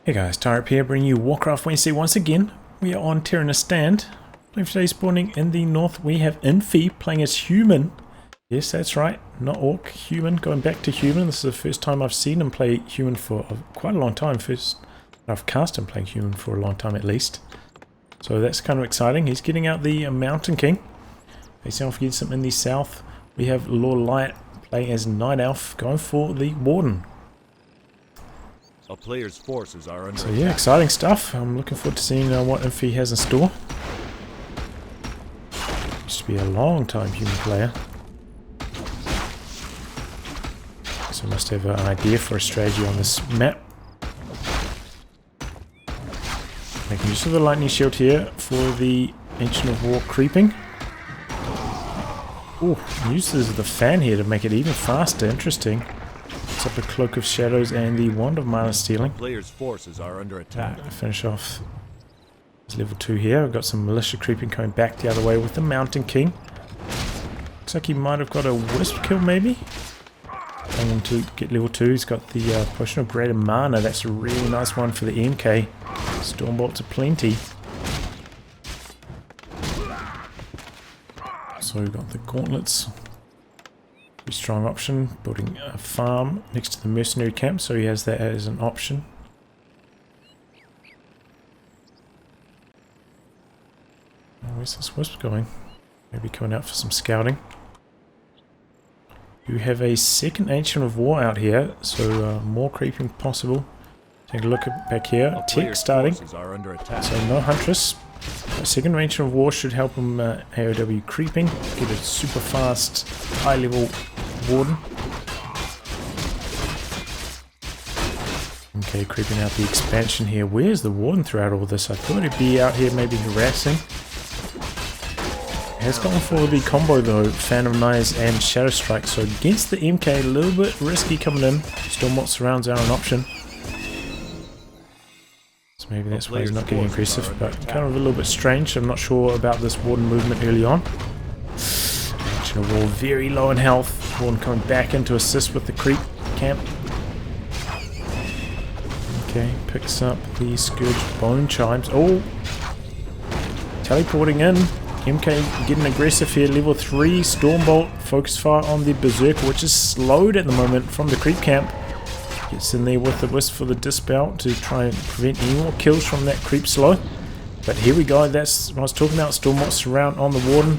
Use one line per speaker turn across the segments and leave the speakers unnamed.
Hey guys, Tyrup here, bringing you Warcraft Wednesday once again. We are on Terenas stand. Playing today, spawning in the north, we have Infi playing as human. Yes, that's right, not orc, human, going back to human. This is the first time I've seen him play human for quite a long time. First I've cast him playing human for a long time at least. So that's kind of exciting. He's getting out the Mountain King. Facing off against him in the south, we have Lawliet playing as Night Elf, going for the Warden.
A player's forces are under
So yeah, exciting stuff. I'm looking forward to seeing what Infi has in store. Used to be a long time human player. So must have an idea for a strategy on this map. Making use of the lightning shield here for the Ancient of War creeping. Oh, uses the fan here to make it even faster. Interesting. Up the Cloak of Shadows and the Wand of Mana Stealing.
Player's forces are under attack.
Finish off this level 2 here. I've got some militia creeping coming back the other way with the Mountain King. Looks like he might have got a wisp kill maybe. Going to get level 2. He's got the Potion of Greater Mana. That's a really nice one for the MK. Stormbolts aplenty. So we've got the gauntlets. Strong option, building a farm next to the mercenary camp, so he has that as an option. Where's this wisp going? Maybe coming out for some scouting. You have a second Ancient of War out here, so more creeping possible. Take a look back here. Tech starting, so no Huntress. A second Ancient of War should help him AOW creeping, get a super fast, high level Warden. Okay, creeping out the expansion here. Where's the Warden throughout all this? I thought he'd be out here maybe harassing. Has gone for the combo though, Phantom Knives and Shadow Strike. So against the MK, a little bit risky coming in. Stormbolt surrounds are an option. So maybe that's why he's not getting aggressive, but kind of a little bit strange. I'm not sure about this Warden movement early on. Ancient of War very low in health. Warden coming back in to assist with the creep camp. Okay, picks up the Scourge Bone Chimes. Oh! Teleporting in. MK getting aggressive here. Level 3 Stormbolt. Focus fire on the Berserker, which is slowed at the moment from the creep camp. Gets in there with the Wisp for the Dispel to try and prevent any more kills from that creep slow. But here we go. That's what I was talking about. Stormbolt surround on the Warden.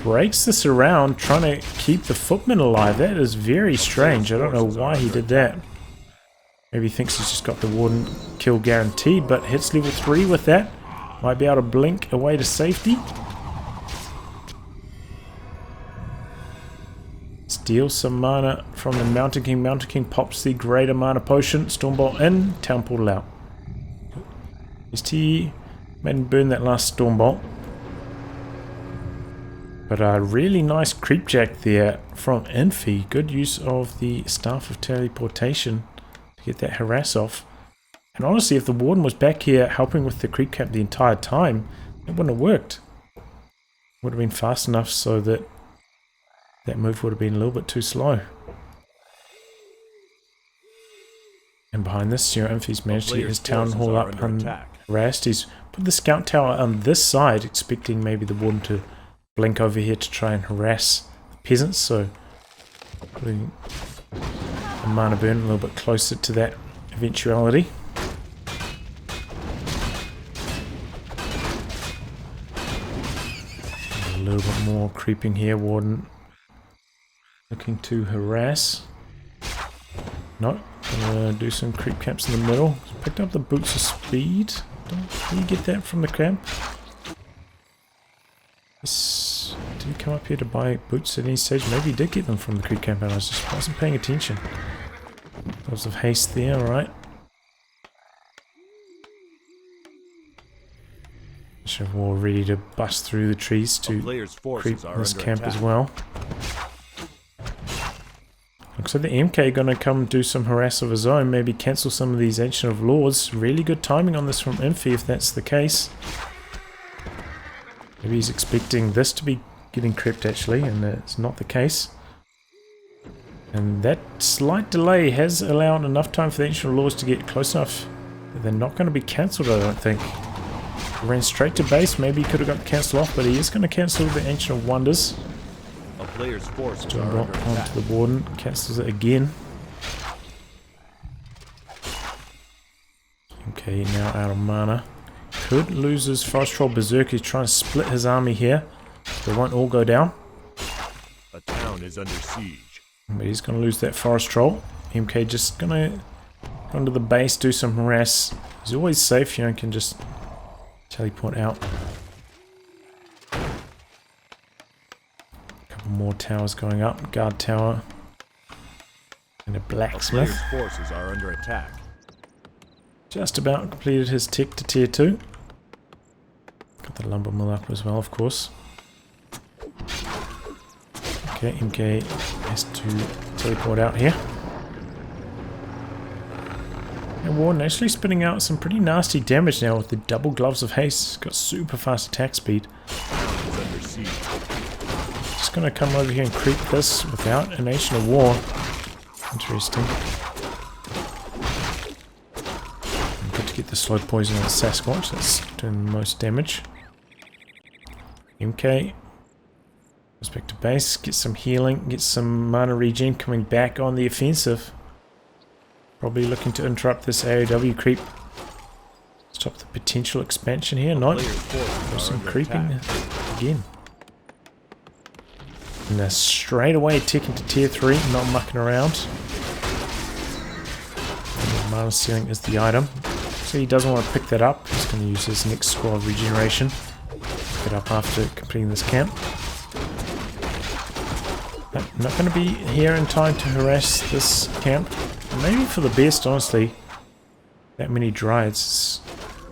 Breaks this around, trying to keep the footman alive. That is very strange. I don't know why he did that. Maybe he thinks he's just got the Warden kill guaranteed, but hits level 3 with that. Might be able to blink away to safety. Steals some mana from the Mountain King. Mountain King pops the Greater Mana Potion. Stormbolt in, Town Portal out. ST made him burn that last Stormbolt. But a really nice creepjack there from Infi. Good use of the Staff of Teleportation to get that harass off. And honestly, if the Warden was back here helping with the creep camp the entire time, it wouldn't have worked. Would have been fast enough so that that move would have been a little bit too slow. And behind this, Infi's managed to get his Town Hall up unharassed. He's put the Scout Tower on this side, expecting maybe the Warden to blink over here to try and harass the peasants, so putting the mana burn a little bit closer to that eventuality. A little bit more creeping here. Warden looking to harass. No, gonna do some creep camps in the middle. Picked up the Boots of Speed. Did you get that from the camp? Did he come up here to buy boots at any stage? Maybe he did get them from the creep camp and I just wasn't paying attention. Lots of haste there, alright. Ancient of War ready to bust through the trees to creep this camp as well. Looks like the MK gonna come do some harass of his own, maybe cancel some of these Ancient of Lords. Really good timing on this from Infi if that's the case. Maybe he's expecting this to be getting crept actually, and it's not the case. And that slight delay has allowed enough time for the Ancient Laws to get close enough that they're not going to be cancelled, I don't think. He ran straight to base, maybe he could have got cancelled off, but he is going to cancel the Ancient Wonders.
A player's forces
Doing
are
what
under attack.
onto the Warden, cancels it again. Okay, now out of mana. Could lose his Forest Troll Berserk. He's trying to split his army here. They won't all go down.
A town is under siege.
But he's going to lose that Forest Troll. MK just going to go into the base, do some harass. He's always safe, you know, can just teleport out. A couple more towers going up. Guard tower. And a
A
blacksmith.
player's forces are under attack.
Just about completed his tick to tier 2. Got the lumber mill up as well, of course. Okay, MK has to teleport out here. And Warden actually spitting out some pretty nasty damage now with the double gloves of haste. He's got super fast attack speed.
Town is under siege.
Just gonna come over here and creep this without an Nation of War. Interesting. Good to get the slow poison on the Sasquatch. That's doing the most damage. MK goes back to base, get some healing, get some mana regen coming back on the offensive. Probably looking to interrupt this AOW creep. Stop the potential expansion here. No,
Player's forces
there's
are
some
under
creeping
attack.
again. And they're straight away ticking to tier 3, not mucking around. And the mana ceiling is the item. So he doesn't want to pick that up. He's going to use his next scroll of regeneration. Pick it up after completing this camp. But not going to be here in time to harass this camp. Maybe for the best, honestly. That many Dryads.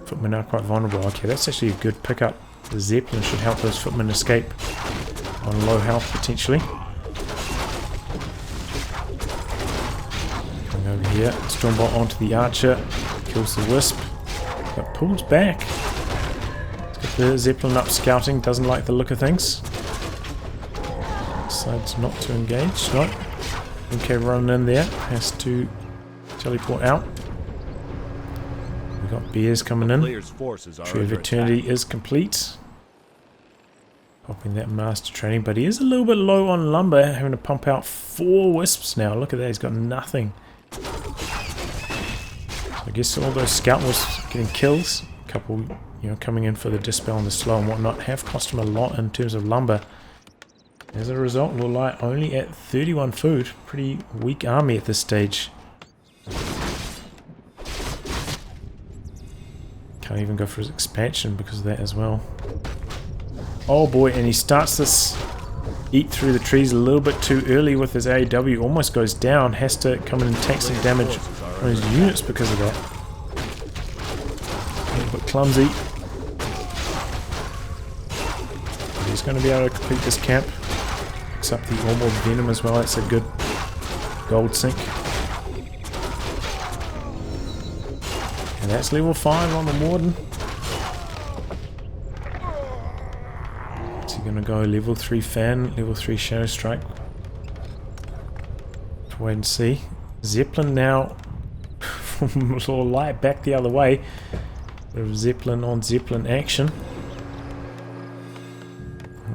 Footmen are quite vulnerable. Okay, that's actually a good pickup. The Zeppelin should help those footmen escape on low health, potentially. Coming over here. Stormbolt onto the Archer. Kills the Wisp. But pulls back. Let's get the Zeppelin up scouting. Doesn't like the look of things. Decides not to engage. No. Okay, running in there. Has to teleport out. We've got bears coming in.
Player's forces are
Tree of
under
Eternity
attack.
is complete. Popping that master training, but he is a little bit low on lumber, having to pump out 4 wisps now. Look at that, he's got nothing. So I guess all those scout wisps getting kills. A couple, you know, coming in for the dispel and the slow and whatnot have cost him a lot in terms of lumber. As a result, Lawliet only at 31 food. Pretty weak army at this stage. Can't even go for his expansion because of that as well. Oh boy, and he starts this eat through the trees a little bit too early with his AEW. Almost goes down. Has to come in and take some damage on his units because of that. A little bit clumsy. He's going to be able to complete this camp. Picks up the Orbital Venom as well. That's a good gold sink. And that's level 5 on the Warden. Is he going to go level 3 Fan, level 3 Shadow Strike? Let's wait and see. Zeppelin now from a little light back the other way. Bit of Zeppelin on Zeppelin action.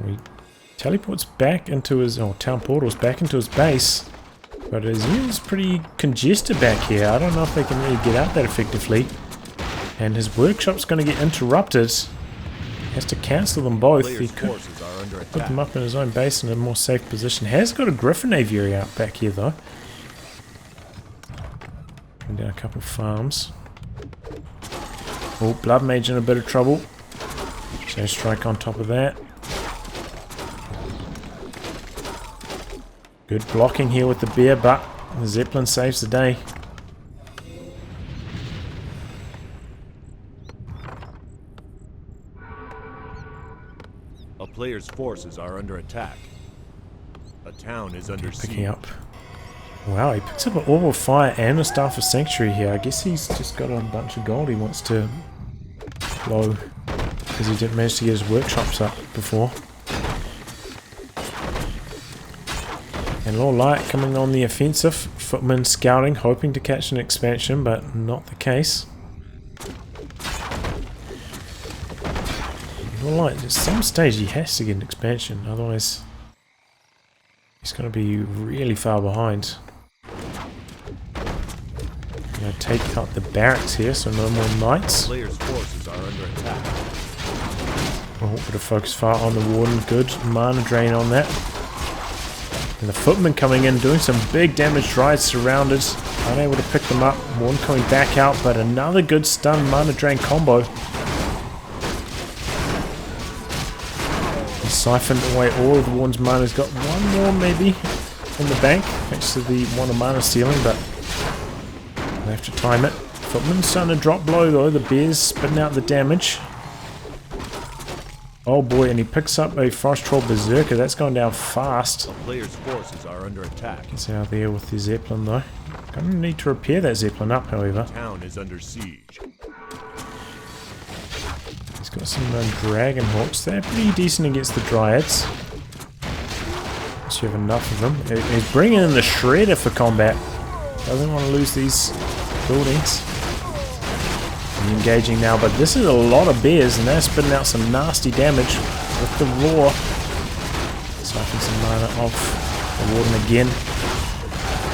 He teleports back into his, or town portals back into his base. But his unit's pretty congested back here. I don't know if they can really get out that effectively. And his workshop's going to get interrupted. He has to cancel them both. He
Player's
could
forces are under
put them
attack.
up in his own base in a more safe position. Has got a Griffin Aviary out back here though. Putting down a couple of farms. Oh, Blood Mage in a bit of trouble. So strike on top of that. Good blocking here with the bear, but the Zeppelin saves the day.
A player's forces are under attack. A town is under
Picking
siege.
up. Wow, he picks up an Orb of Fire and a Staff of Sanctuary here. I guess he's just got a bunch of gold he wants to blow because he didn't manage to get his workshops up before. And Lawliet coming on the offensive. Footman scouting, hoping to catch an expansion, but not the case. Lawliet, at some stage he has to get an expansion, otherwise he's going to be really far behind. Going to take out the barracks here, so no more knights.
Players' forces are under attack.
Oh, bit of focus fire on the warden, good mana drain on that. And the footman coming in, doing some big damage, right surrounded, unable to pick them up. Warden coming back out, but another good stun mana drain combo. He siphoned away all of the warden's mana. He's got one more maybe in the bank, thanks to the one of mana stealing, but they have to time it. Footman's starting to drop below though, the bear's spitting out the damage. Oh boy, and he picks up a Forest Troll Berserker. That's going down fast.
The players' forces are under attack.
Gets out there with the Zeppelin though. Gonna need to repair that Zeppelin up, however.
The town is under siege.
He's got some Dragon Hawks. They're pretty decent against the Dryads. Once you have enough of them. He's bringing in the Shredder for combat. Doesn't want to lose these buildings. Engaging now, but this is a lot of bears and they're spitting out some nasty damage with the roar. Siphon some mana off the warden again.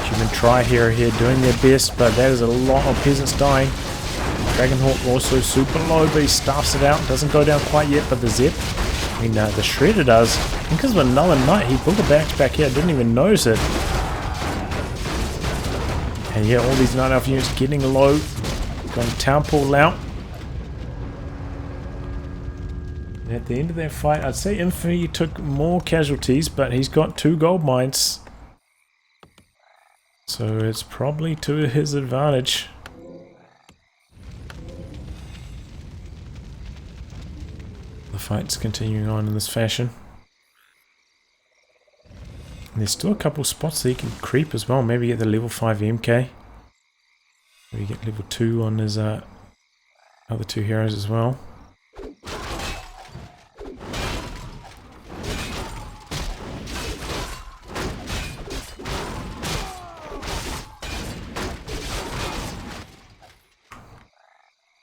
Human Tri-Hero here doing their best, but that is a lot of peasants dying. Dragonhawk also super low, but he stuffs it out. Doesn't go down quite yet, but the Zep, I mean the Shredder does. Because of another knight, he built a back here, didn't even notice it. And yeah, all these Night Elf units getting low. Got a town pool out. And at the end of that fight, I'd say Infi took more casualties, but he's got 2 gold mines. So it's probably to his advantage. The fight's continuing on in this fashion. And there's still a couple spots that he can creep as well. Maybe get the level 5 MK. Maybe get level 2 on his other 2 heroes as well.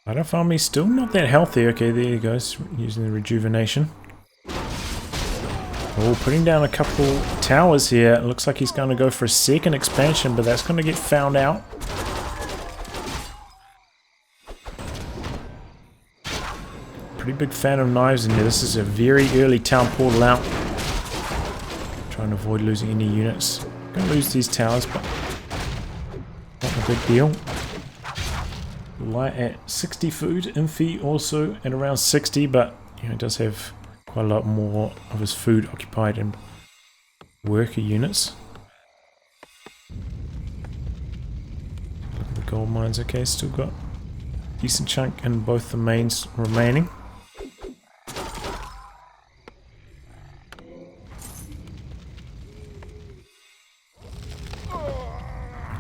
Battle Farmy's still not that healthy. Okay, there he goes, using the rejuvenation. Oh, putting down a couple towers here. It looks like he's going to go for a second expansion, but that's going to get found out. Pretty big fan of knives in here. This is a very early town portal out. Trying to avoid losing any units. Gonna lose these towers, but not a big deal. Light at 60 food. Infi also at around 60, but you know, does have quite a lot more of his food occupied in worker units. Look at the gold mines. Okay, still got a decent chunk in both the mains remaining.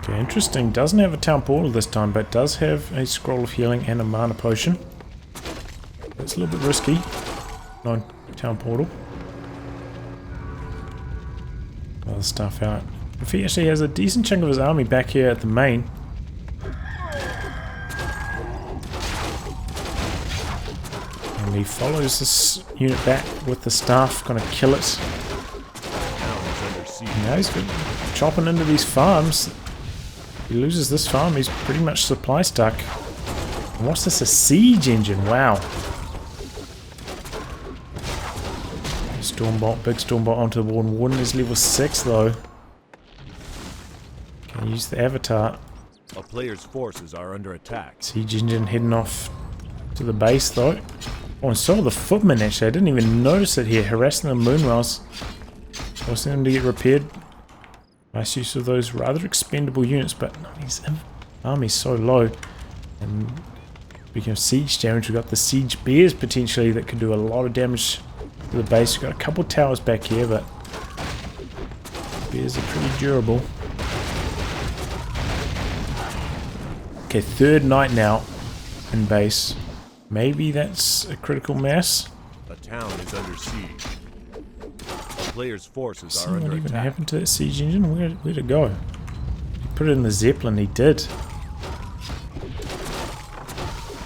Okay, interesting. Doesn't have a town portal this time, but does have a scroll of healing and a mana potion. That's a little bit risky. No town portal. Other stuff out. If he actually has a decent chunk of his army back here at the main. And he follows this unit back with the staff, gonna kill it. Now he's good. Chopping into these farms. He loses this farm, he's pretty much supply stuck. And what's this, a siege engine? Wow. Stormbolt, big Stormbolt onto the Warden. Warden is level 6 though. Can use the avatar.
A player's forces are under attack.
Siege engine heading off to the base though. Oh, and so the footman actually, I didn't even notice it here, harassing the Moonwells. Forcing them to get repaired. Nice use of those rather expendable units, but his army's so low. And speaking of siege damage, we've got the siege bears potentially that could do a lot of damage to the base. We've got a couple towers back here, but bears are pretty durable. Okay, third night now in base. Maybe that's a critical mass.
The town is under siege. Player's forces
See
are
what
under
even
attack.
happened to that siege engine? Where'd it go? He put it in the Zeppelin, he did.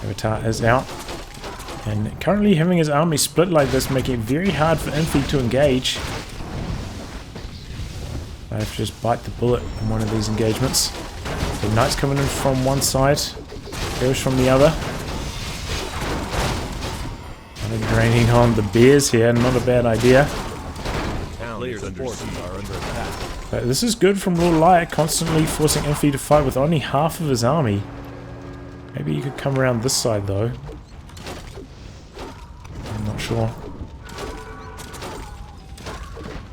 Avatar is out. And currently having his army split like this, making it very hard for Infi to engage. I have to just bite the bullet in one of these engagements. The knights coming in from one side, arrows from the other. Draining on the bears here, not a bad idea.
Players forces are under attack.
But this is good from Lawliet, constantly forcing Infi to fight with only half of his army. Maybe you could come around this side though. I'm not sure.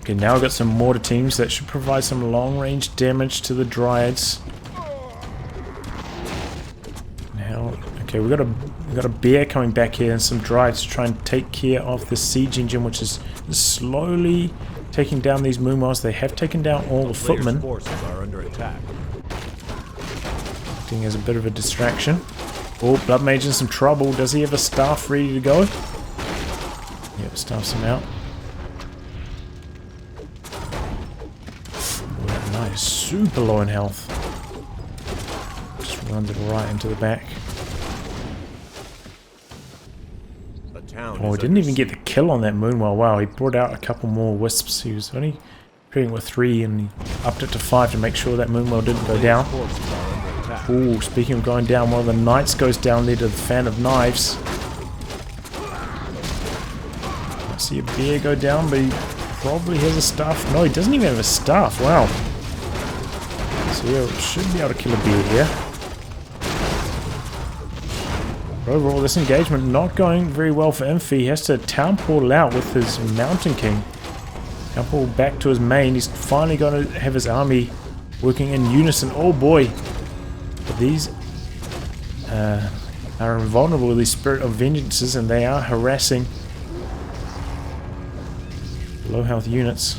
Okay, now we've got some mortar teams that should provide some long-range damage to the Dryads. Now, okay, we've got a bear coming back here and some Dryads to try and take care of the siege engine, which is slowly taking down these Moonwells. They have taken down all the footmen.
Forces are under attack.
Acting as a bit of a distraction. Oh, Blood Mage in some trouble. Does he have a staff ready to go? Yep, staffs him out. Oh, that knight is super low in health. Just runs it right into the back. Oh, he didn't even get the kill on that Moonwell. Wow, he brought out a couple more wisps. He was only treating with 3 and he upped it to 5 to make sure that Moonwell didn't go down. Oh, speaking of going down, one of the knights goes down there to the Fan of Knives. I see a bear go down, but he probably has a staff. No, he doesn't even have a staff. Wow. So yeah, should be able to kill a bear here. Overall, this engagement not going very well for Infi. He has to town portal out with his Mountain King. Town portal back to his main. He's finally going to have his army working in unison. Oh boy! But these are invulnerable to the Spirit of Vengeances, and they are harassing low health units.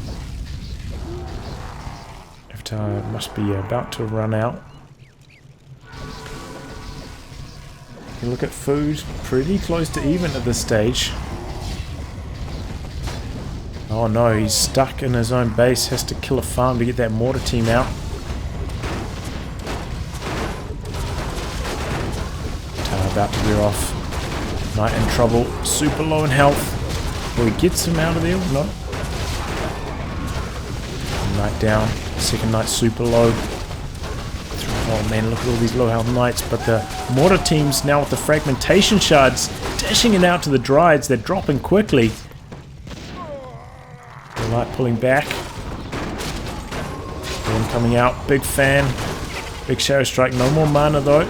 Avatar must be about to run out. You look at food, pretty close to even at this stage. Oh no, he's stuck in his own base, has to kill a farm to get that mortar team out. About to veer off. Knight in trouble, super low in health. Will he get him out of there? No. Knight down, second knight super low. Oh man, look at all these low health knights, but the mortar teams now with the fragmentation shards dashing it out to the Dryads. They're dropping quickly. The knight pulling back. One coming out, big fan. Big Shadow Strike, no more mana though.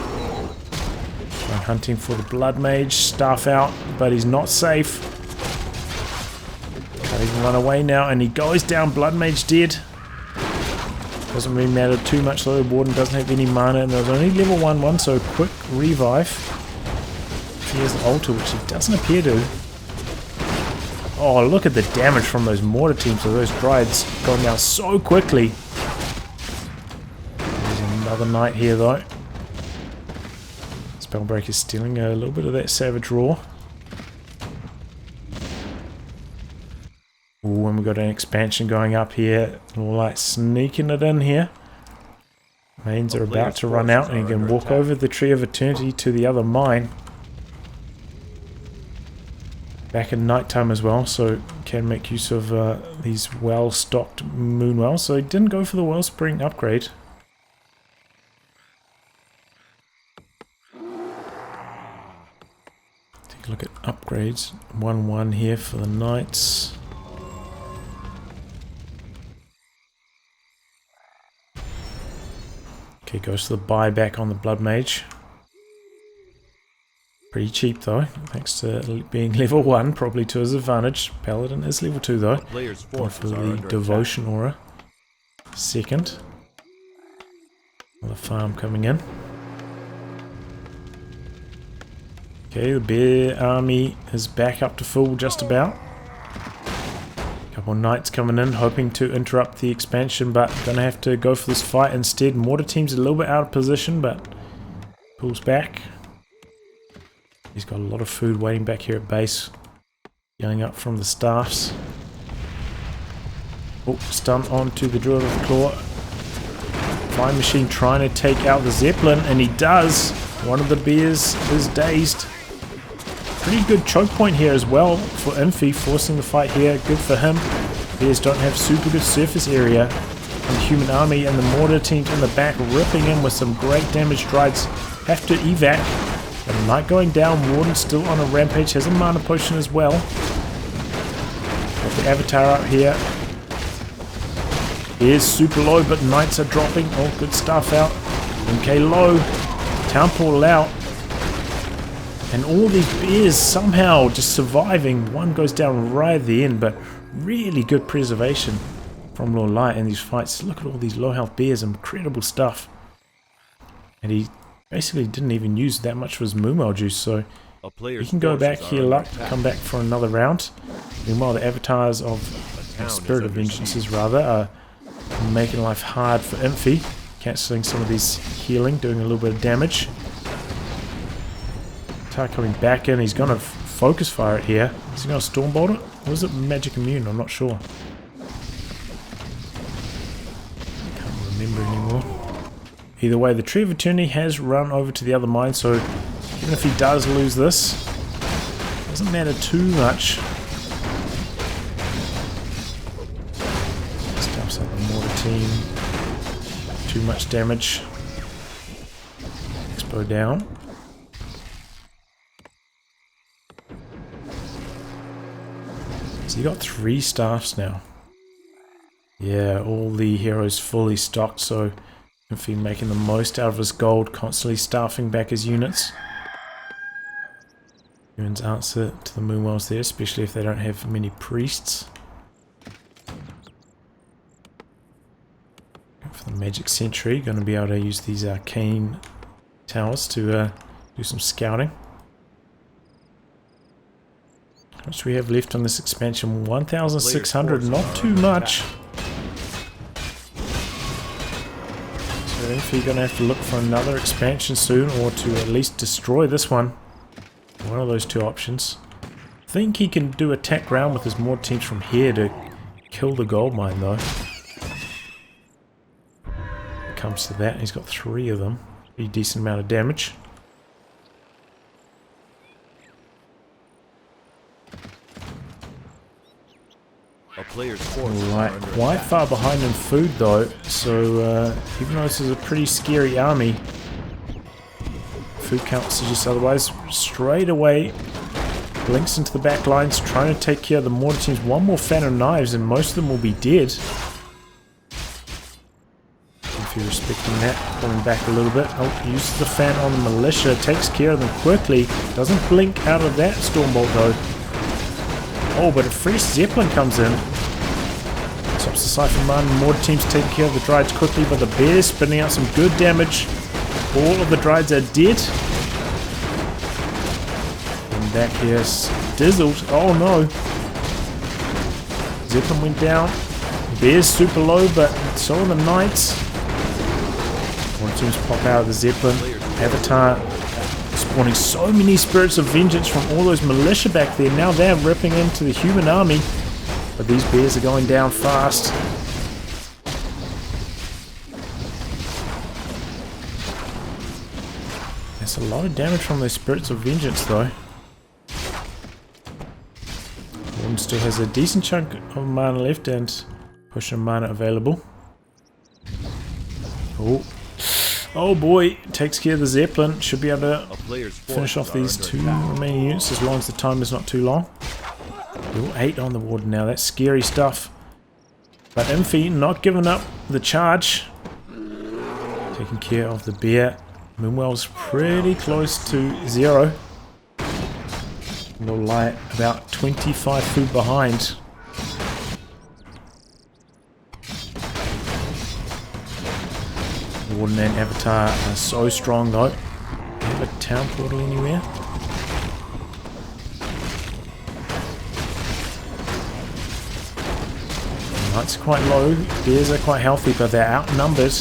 Hunting for the Blood Mage, staff out, but he's not safe. Can't even run away now, and he goes down. Blood Mage dead. Doesn't really matter too much though. The Warden doesn't have any mana, and there's only level 1, so quick revive. He has the altar, which he doesn't appear to. Oh, look at the damage from those mortar teams of those Dryads going down so quickly. There's another knight here though. Spellbreaker's stealing a little bit of that Savage Roar. Ooh, and we've got an expansion going up here. Like sneaking it in here. Mains are about to run out, and you can walk over the Tree of Eternity to the other mine. Back in nighttime as well, so can make use of these well-stocked Moonwells. So he didn't go for the Wellspring upgrade. Look at upgrades. 1-1 here for the knights. Okay, goes to the buyback on the Blood Mage. Pretty cheap though, thanks to being level 1, probably to his advantage. Paladin is level 2 though. Going for the Devotion Aura. Second. Another farm coming in. Okay, the bear army is back up to full just about. Couple knights coming in, hoping to interrupt the expansion, but gonna have to go for this fight instead. Mortar team's a little bit out of position, but pulls back. He's got a lot of food waiting back here at base. Yelling up from the staffs. Oh, stun onto the Druid of the Claw. Flying Machine trying to take out the Zeppelin, and he does. One of the bears is dazed. Pretty good choke point here as well for Infi, forcing the fight here. Good for him. Bears don't have super good surface area. And the human army and the mortar teams in the back ripping in with some great damage. Drides have to evac. But Knight going down. Warden still on a rampage. Has a mana potion as well. Got the Avatar out here. He is super low, but Knights are dropping. Oh, good stuff out. MK low. Town portal out. And all these bears somehow just surviving. One goes down right at the end, but really good preservation from Lawliet in these fights. Look at all these low health bears. Incredible stuff. And he basically didn't even use that much of his Moonwell juice, so he can go back, heal up, come back for another round. Meanwhile, the avatars of Spirit of Vengeances rather are making life hard for Infi, cancelling some of these healing, doing a little bit of damage. Tar coming back in, he's going to focus fire it here. Is he going to Stormbolt it? Or is it Magic Immune? I'm not sure. Can't remember anymore. Either way, the Tree of Eternity has run over to the other mine, so even if he does lose this, it doesn't matter too much. Stuffs up the mortar team. Too much damage. Expo down. So you got 3 staffs now. Yeah, all the heroes fully stocked, so Infi making the most out of his gold, constantly staffing back his units. Humans answer to the Moonwells there, especially if they don't have many priests. For the Magic Sentry, going to be able to use these arcane towers to do some scouting. How much do we have left on this expansion? 1,600, not too much. So Infi going to have to look for another expansion soon, or to at least destroy this one. One of those two options. I think he can do attack round with his mortar teams from here to kill the gold mine though. When it comes to that, he's got 3 of them. Pretty decent amount of damage. Alright, quite far behind in food though, so even though this is a pretty scary army, food count suggests otherwise. Straight away, blinks into the back lines, trying to take care of the mortar teams. One more fan of knives and most of them will be dead. If you're respecting that, pulling back a little bit. Oh, uses the fan on the militia, takes care of them quickly. Doesn't blink out of that Stormbolt though. Oh, but a fresh Zeppelin comes in. Stops the Siphon Run. Mortar teams taking care of the Dryades quickly, but the bears spinning out some good damage. All of the Dryades are dead. And back here, Dizzled. Oh no. Zeppelin went down. Bears super low, but so are the Knights. Mortar teams pop out of the Zeppelin. Avatar spawning so many Spirits of Vengeance from all those militia back there. Now they're ripping into the human army. But these bears are going down fast. That's a lot of damage from those Spirits of Vengeance though. Warden still has a decent chunk of mana left and potion of mana available. Oh. Oh boy, takes care of the Zeppelin. Should be able to finish off these 2 remaining units as long as the time is not too long. Level 8 on the Warden now, that's scary stuff. But Infi not giving up the charge. Taking care of the bear. Moonwell's pretty close to 0. Lawliet about 25 food behind. Warden and Avatar are so strong though. Do you have a town portal anywhere? Knights are quite low, bears are quite healthy, but they're outnumbered.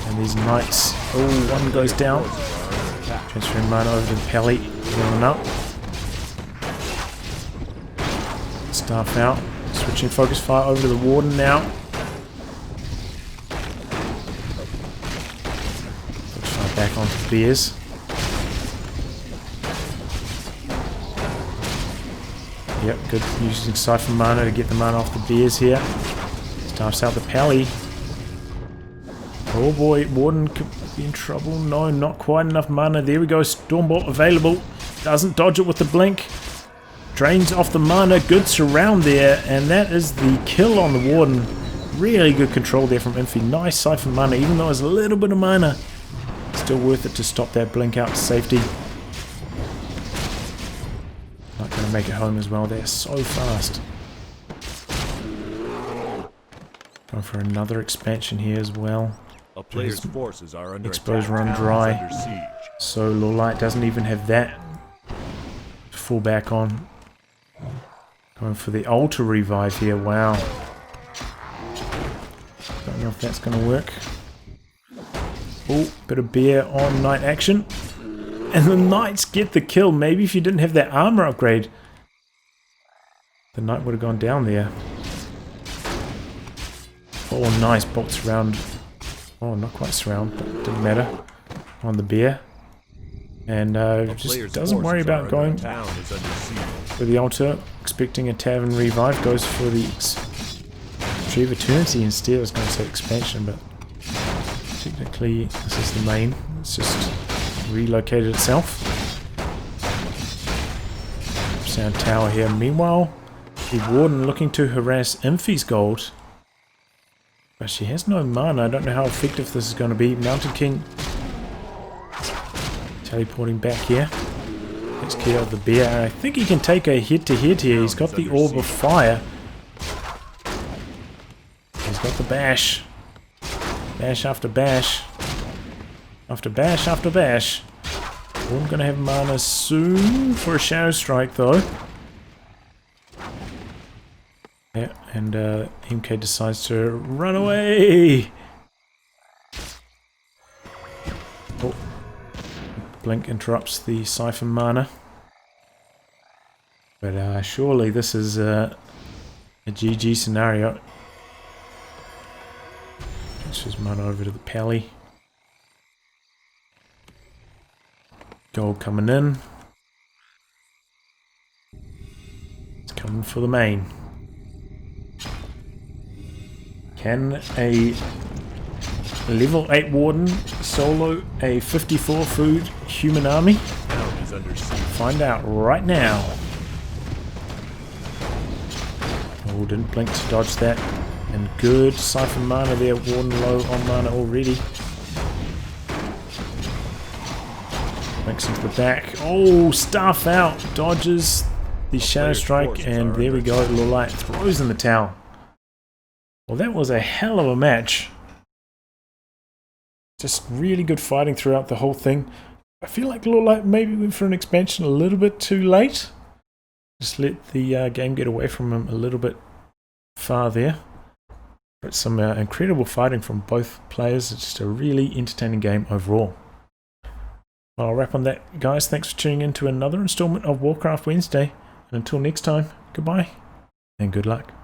And these Knights, oh, one goes down. Transferring mana over to Pelly, healing up. This Staff out. Switching focus fire over to the warden now. Focus fire back onto the bears. Yep, good. Using Siphon Mana to get the mana off the bears here. Staffs out the pally. Oh boy, Warden could be in trouble. No, not quite enough mana. There we go. Stormbolt available. Doesn't dodge it with the blink. Drains off the mana. Good surround there. And that is the kill on the Warden. Really good control there from Infi. Nice Siphon Mana. Even though it's a little bit of mana, still worth it to stop that blink out to safety. Not going to make it home as well. They're so fast. Going for another expansion here as well.
A player's forces are under
Expose
attack.
run dry. So Lawliet doesn't even have that to fall back on. Going for the altar revive here. Wow. Don't know if that's going to work. Oh, bit of bear on knight action. And the knights get the kill. Maybe if you didn't have that armor upgrade, the knight would have gone down there. Oh, nice. Bolt surround. Oh, not quite surround, but didn't matter. On the bear. And just doesn't worry about going for the altar. Expecting a tavern revive. Goes for the Retrieve Eternity instead. I was going to say expansion, but technically this is the main. It's just relocated itself. Sound tower here. Meanwhile, the Warden looking to harass Infi's gold. But she has no mana. I don't know how effective this is going to be. Mountain King teleporting back here. Takes care of the bear. And I think he can take a head-to-head here. He's got the Orb of Fire. He's got the bash. Bash after bash. After bash after bash. Warden going to have mana soon for a Shadow Strike though. Yeah, and MK decides to run away. Oh, blink interrupts the Siphon Mana. But surely this is a GG scenario. Transfers mana over to the pally. Gold coming in. It's coming for the main. Can a level 8 Warden solo a 54 food human army? Find out right now. Oh, didn't blink to dodge that. And good Siphon Mana there. Warden low on mana already. Blinks into the back. Oh, Staff out. Dodges the Shadow Strike. And there we go. Lawliet throws in the towel. Well, that was a hell of a match. Just really good fighting throughout the whole thing. I feel like Lawliet maybe went for an expansion a little bit too late. Just let the game get away from him a little bit far there. But some incredible fighting from both players. It's just a really entertaining game overall. Well, I'll wrap on that, guys. Thanks for tuning in to another installment of Warcraft Wednesday. And until next time, goodbye and good luck.